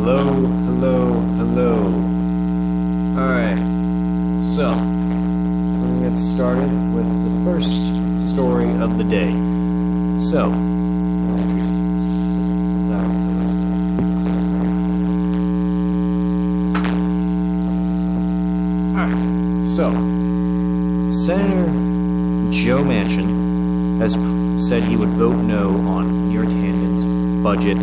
Hello. Alright, so, we're going to get started with the first story of the day. So, Senator Joe Manchin has said he would vote no on Neera Tanden's budget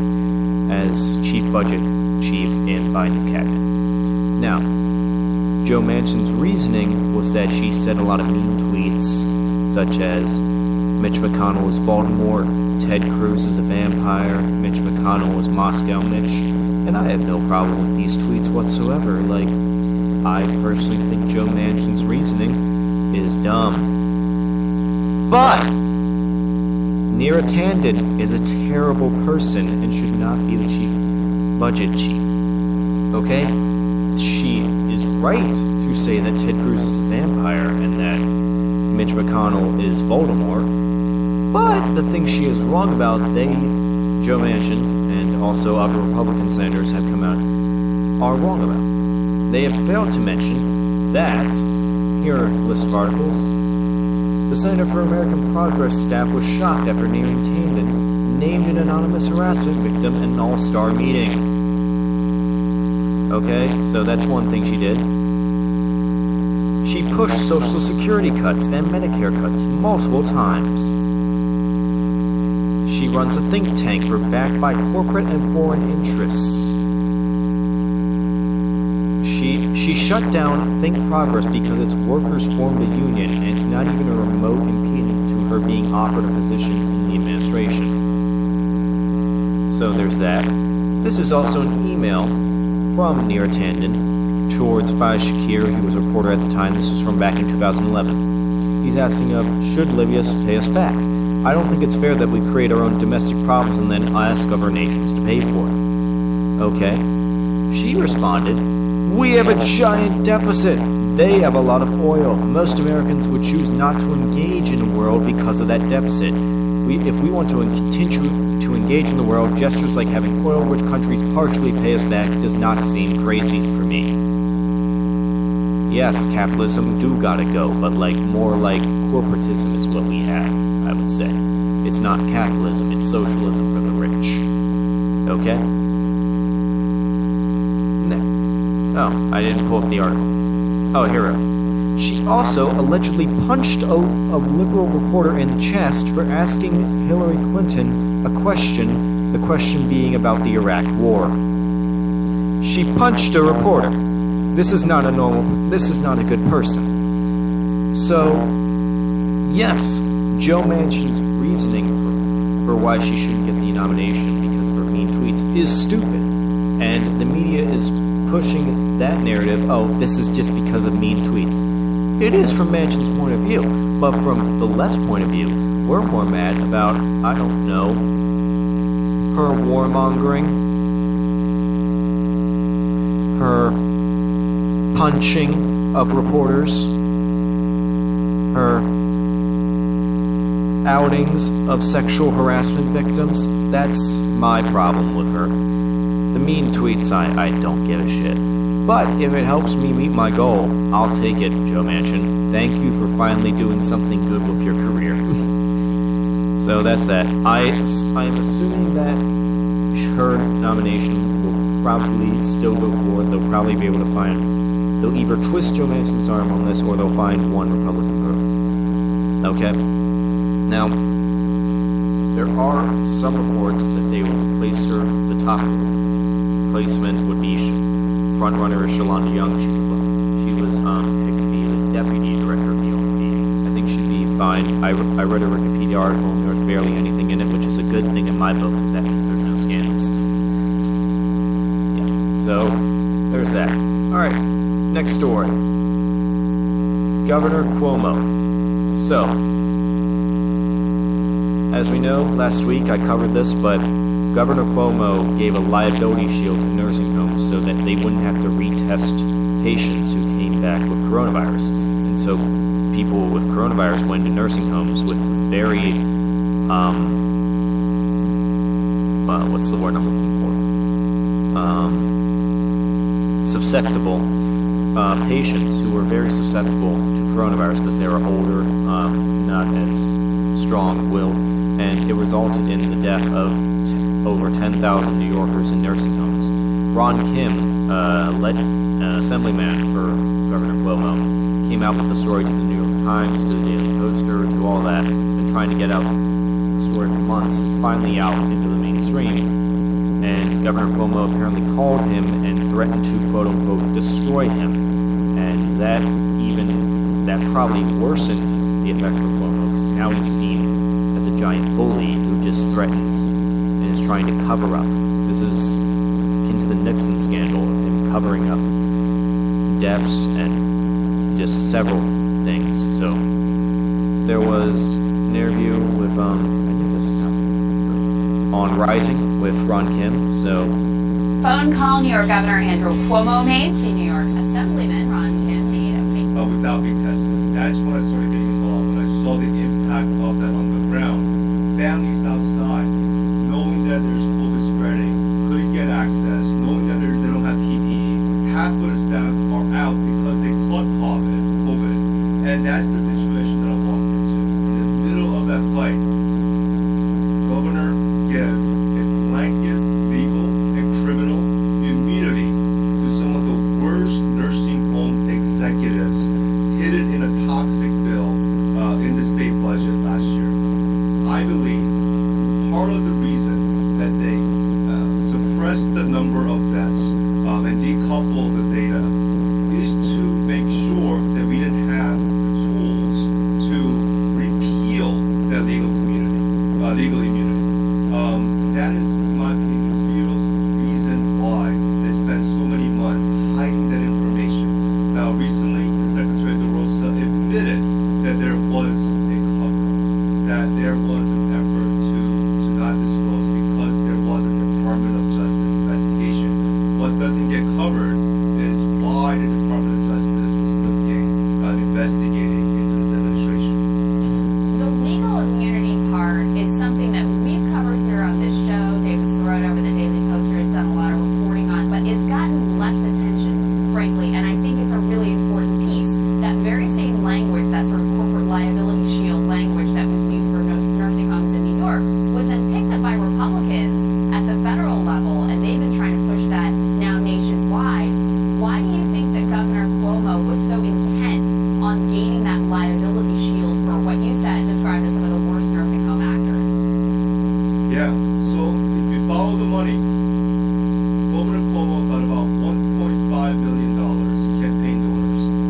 as budget chief in Biden's cabinet. Now, Joe Manchin's reasoning was that she said a lot of mean tweets, such as Mitch McConnell is Voldemort, Ted Cruz is a vampire, Mitch McConnell is Moscow Mitch, and I have no problem with these tweets whatsoever. Like, I personally think Joe Manchin's reasoning is dumb. But Neera Tanden is a terrible person and should not be the budget chief. Okay? She is right to say that Ted Cruz is a vampire and that Mitch McConnell is Voldemort. But the thing she is wrong about, Joe Manchin, and also other Republican senators have come out, are wrong about. They have failed to mention that, here are a list of articles, the Center for American Progress staff was shocked after Neera Tanden named an anonymous harassment victim in an all-star meeting. Okay, so that's one thing she did. She pushed Social Security cuts and Medicare cuts multiple times. She runs a think tank backed by corporate and foreign interests. She shut down Think Progress because its workers formed a union, and it's not even a remote impediment to her being offered a position in the administration. So there's that. This is also an email from Neera Tanden towards Faiz Shakir, who was a reporter at the time. This was from back in 2011. He's asking should Libya pay us back? I don't think it's fair that we create our own domestic problems and then ask other nations to pay for it. Okay. She responded, we have a giant deficit. They have a lot of oil. Most Americans would choose not to engage in the world because of that deficit. If we want to continue to engage in the world, gestures like having oil-rich countries partially pay us back does not seem crazy for me. Yes, capitalism do gotta go, but more like corporatism is what we have, I would say. It's not capitalism, it's socialism for the rich. Okay? Oh, I didn't pull up the article. Oh, here we go. She also allegedly punched a liberal reporter in the chest for asking Hillary Clinton a question, the question being about the Iraq War. She punched a reporter. This is not a good person. So, yes, Joe Manchin's reasoning for why she shouldn't get the nomination because of her mean tweets is stupid. And the media is pushing that narrative, oh, this is just because of mean tweets. It is from Manchin's point of view, but from the left's point of view, we're more mad about, I don't know, her warmongering, her punching of reporters, her outings of sexual harassment victims. That's my problem with her. The mean tweets, I don't give a shit. But if it helps me meet my goal, I'll take it, Joe Manchin. Thank you for finally doing something good with your career. So that's that. I am assuming that her nomination will probably still go forward. They'll probably be able to they'll either twist Joe Manchin's arm on this or they'll find one Republican vote. Okay? Now, there are some reports that they will place her, the top placement would be frontrunner Shalanda Young. She was picked to be the deputy director of the OMB. I think she'd be fine. I read a Wikipedia article and there was barely anything in it, which is a good thing in my book because that means there's no scandals. Yeah. So there's that. All right. Next story. Governor Cuomo. So, as we know, last week I covered this, but Governor Cuomo gave a liability shield to nursing homes so that they wouldn't have to retest patients who came back with coronavirus. And so people with coronavirus went to nursing homes with very, what's the word I'm looking susceptible patients who were very susceptible to coronavirus because they were older, not as strong-willed, and it resulted in the death of over 10,000 New Yorkers in nursing homes. Ron Kim, assemblyman for Governor Cuomo, came out with the story to the New York Times, to the Daily Poster, to all that, been trying to get out the story for months. It's finally out into the mainstream, and Governor Cuomo apparently called him and threatened to quote-unquote destroy him, and that probably worsened the effects of Cuomo, because now he's seen as a giant bully who just threatens and is trying to cover up. This is akin to the Nixon scandal of him covering up deaths and just several things. So there was an interview with on Rising with Ron Kim. So phone call New York Governor Andrew Cuomo made to New York Assemblyman Ron Kim made without being tested. That's when I started getting involved. When I saw the impact of that on the ground, families outside, knowing that there's COVID spreading, couldn't get access, knowing that they don't have PPE, half of the staff are out because they caught COVID, and that's the situation that I walked into. In the middle of that fight, Governor gave a blanket legal and criminal immunity to some of the worst nursing home executives hidden in a toxic bill in the state budget last year. I believe part of the reason that they suppressed the number of deaths and decoupled the data is to make sure that we didn't have the tools to repeal that legal immunity. That is, in my opinion, the real reason why they spent so many months hiding that information. Now, recently, the Secretary De Rosa admitted that there was a cover-up, that there was an effort to not disclose because there was a Department of Justice investigation. What doesn't get covered is why the Department of Justice was investigating into this administration. The legal immunity part is something that we've covered here on this show. David Sirota over the Daily Poster has done a lot of reporting on, but it's gotten less attention, frankly, and I think it's a really important piece. That very same language, that sort of corporate liability shield language that was used for nursing homes in New York, was then picked up by Republicans at the federal level, and they've been trying to push that now nationwide. Why do you think that Governor Cuomo was so intent on gaining that liability shield for what you said described as some of the worst nursing home actors? Yeah, so if you follow the money, Governor Cuomo got about $1.5 million campaign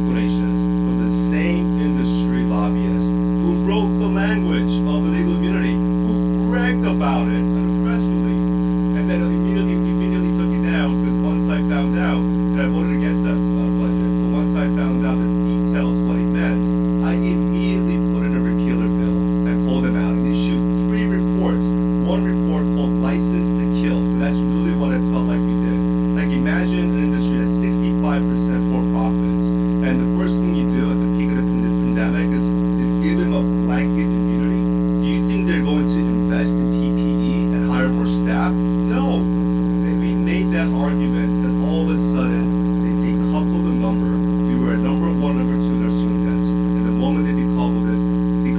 donations from the same industry lobbyists who wrote the language of the legal immunity, who bragged about it in a press release, and then immediately took it down because once I found out that I voted against that budget, but once I found out the details what it meant, I immediately put in a repealer bill and called them out and issued 3 reports. One report called License to Kill. That's really what I felt like we did. Like, imagine an industry that's 65% more profits, and the first thing you do at the peak of the pandemic is give them a blanket immunity. Do you think they're going to invest in PPE and hire more staff? No. We made that argument, and all of a sudden, they decoupled the number. We were at number 1, number 2 nursing home deaths. And the moment they decoupled it, we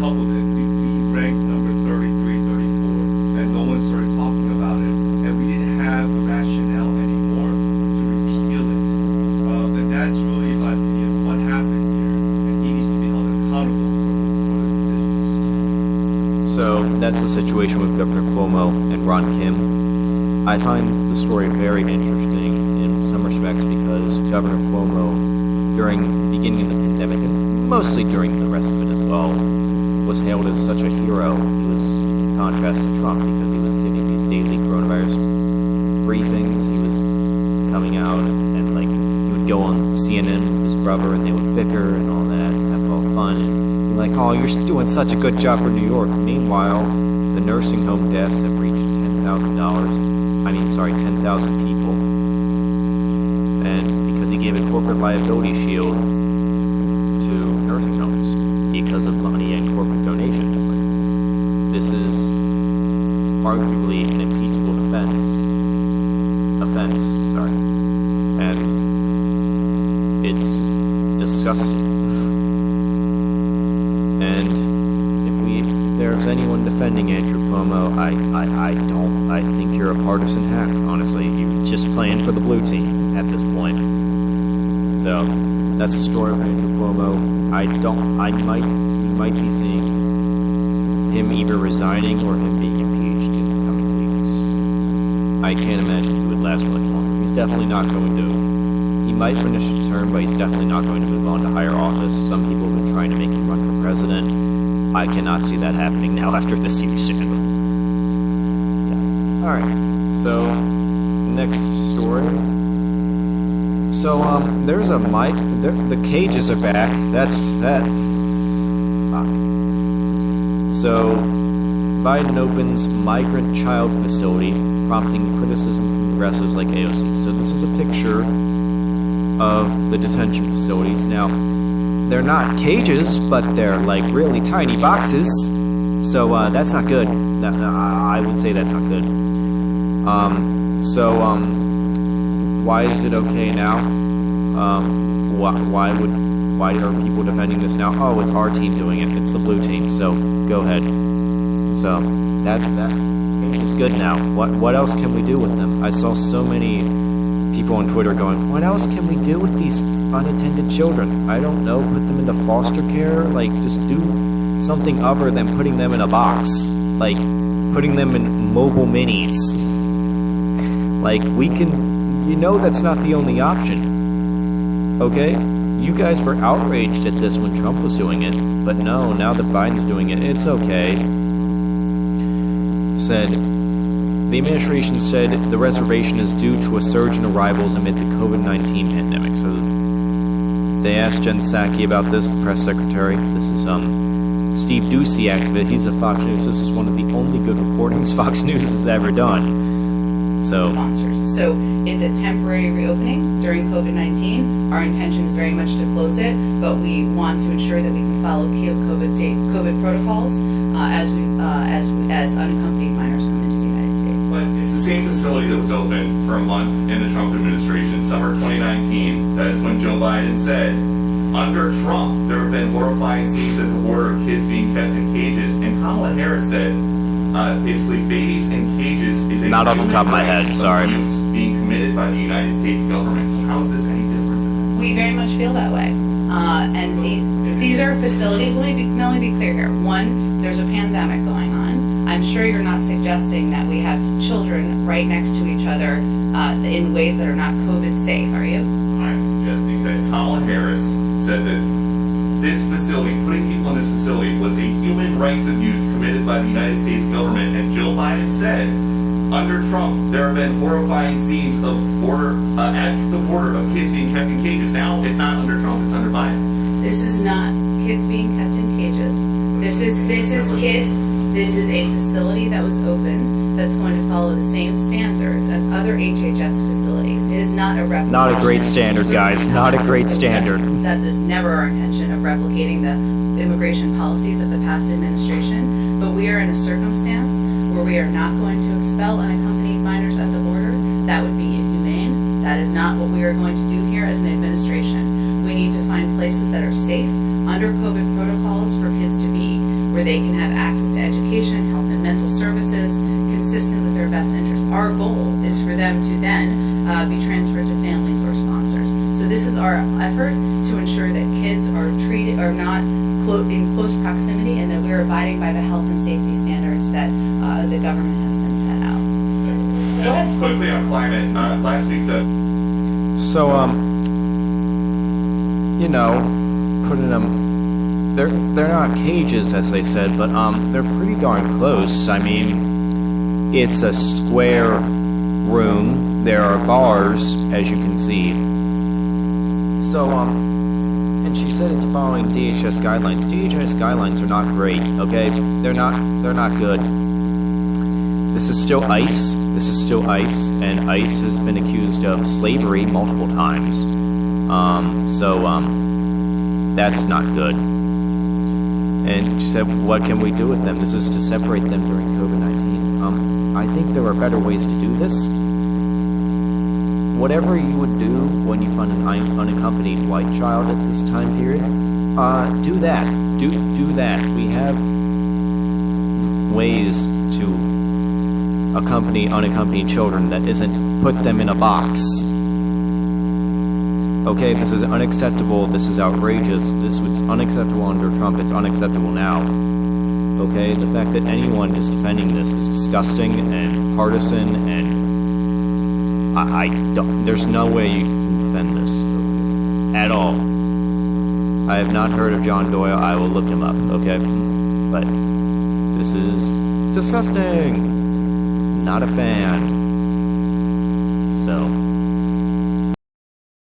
ranked number 33, 34, and no one started talking about it. And we didn't have a rationale anymore to repeal it. And that's really, in my opinion, what happened here. And he needs to be held accountable for those decisions. So that's the situation with Governor Cuomo and Ron Kim. I find the story very interesting in some respects because Governor Cuomo, during the beginning of the pandemic, and mostly during the rest of it as well, was hailed as such a hero. He was in contrast to Trump because he was giving these daily coronavirus briefings. He was coming out and like, he would go on CNN with his brother and they would bicker and all that and have all fun and be like, oh, you're doing such a good job for New York. Meanwhile, the nursing home deaths have reached $10,000 people. And because he gave a corporate liability shield to nursing homes because of money and corporate donations. This is arguably an impeachable offense months. Sorry. And it's disgusting. And if there's anyone defending Andrew Cuomo, I think you're a partisan hack, honestly. You're just playing for the blue team at this point. So, that's the story of Andrew Cuomo. You might be seeing him either resigning or him being impeached in the coming weeks. I can't imagine he would last much longer. He's definitely not going to. He might finish his term, but he's definitely not going to move on to higher office. Some people have been trying to make him run for president. I cannot see that happening now after this huge scandal. Yeah. Alright, so, next story. So, there's a mic. The cages are back. That's that. Fuck. So, Biden opens migrant child facility, prompting criticism from progressives like AOC. So, this is a picture of the detention facilities. Now, they're not cages, but they're like really tiny boxes. So, that's not good. I would say that's not good. Why is it okay now? Why are people defending this now? Oh, it's our team doing it. It's the blue team. So go ahead. So that is good now. What else can we do with them? I saw so many people on Twitter going, "What else can we do with these unattended children?" I don't know. Put them into foster care. Like, just do something other than putting them in a box. Like putting them in mobile minis. Like, we can. You know that's not the only option. Okay? You guys were outraged at this when Trump was doing it, but no, now that Biden's doing it, it's okay. The administration said the reservation is due to a surge in arrivals amid the COVID-19 pandemic. So they asked Jen Psaki about this, the press secretary. This is Steve Doocy activist. He's at Fox News. This is one of the only good reportings Fox News has ever done. So it's a temporary reopening during COVID-19. Our intention is very much to close it, but we want to ensure that we can follow COVID protocols as unaccompanied minors come into the United States. But it's the same facility that was open for a month in the Trump administration, summer 2019. That is when Joe Biden said, under Trump, there have been horrifying scenes at the border of kids being kept in cages, and Kamala Harris said, basically, babies in cages is a not off the top of my head. Sorry, abuse being committed by the United States government. So how is this any different? We very much feel that way, and these are facilities. Let me be clear here. One, there's a pandemic going on. I'm sure you're not suggesting that we have children right next to each other in ways that are not COVID safe, are you? I'm suggesting that Kamala Harris said that this facility, putting people in this facility, was a human rights abuse committed by the United States government. And Joe Biden said, under Trump, there have been horrifying scenes of at the border of kids being kept in cages. Now, it's not under Trump, it's under Biden. This is not kids being kept in cages. This is kids. This is a facility that was opened that's going to follow the same standards as other HHS facilities. It is not a replication. Not a great standard, guys. Not a great standard. That is never our intention of replicating the immigration policies of the past administration. But we are in a circumstance where we are not going to expel unaccompanied minors at the border. That would be inhumane. That is not what we are going to do here as an administration. We need to find places that are safe under COVID protocols for kids to be, where they can have access to education, health and mental services, consistent with their best interests. Our goal is for them to then be transferred to families or sponsors. So this is our effort to ensure that kids are not in close proximity, and that we are abiding by the health and safety standards that the government has been set out. Just quickly on climate, last week putting them. They're not cages, as they said, but they're pretty darn close. I mean, it's a square room. There are bars, as you can see. So, and she said it's following DHS guidelines. DHS guidelines are not great, okay? They're not good. This is still ICE. This is still ICE, and ICE has been accused of slavery multiple times. That's not good. And she said, what can we do with them? This is to separate them during COVID-19. I think there are better ways to do this. whatever you would do when you find an unaccompanied white child at this time period, do that. Do that. We have ways to accompany unaccompanied children that isn't put them in a box. Okay, this is unacceptable. This is outrageous. This was unacceptable under Trump. It's unacceptable now. Okay, the fact that anyone is defending this is disgusting and partisan, and I don't. There's no way you can defend this at all. I have not heard of John Doyle. I will look him up. Okay, but this is disgusting. Not a fan. So.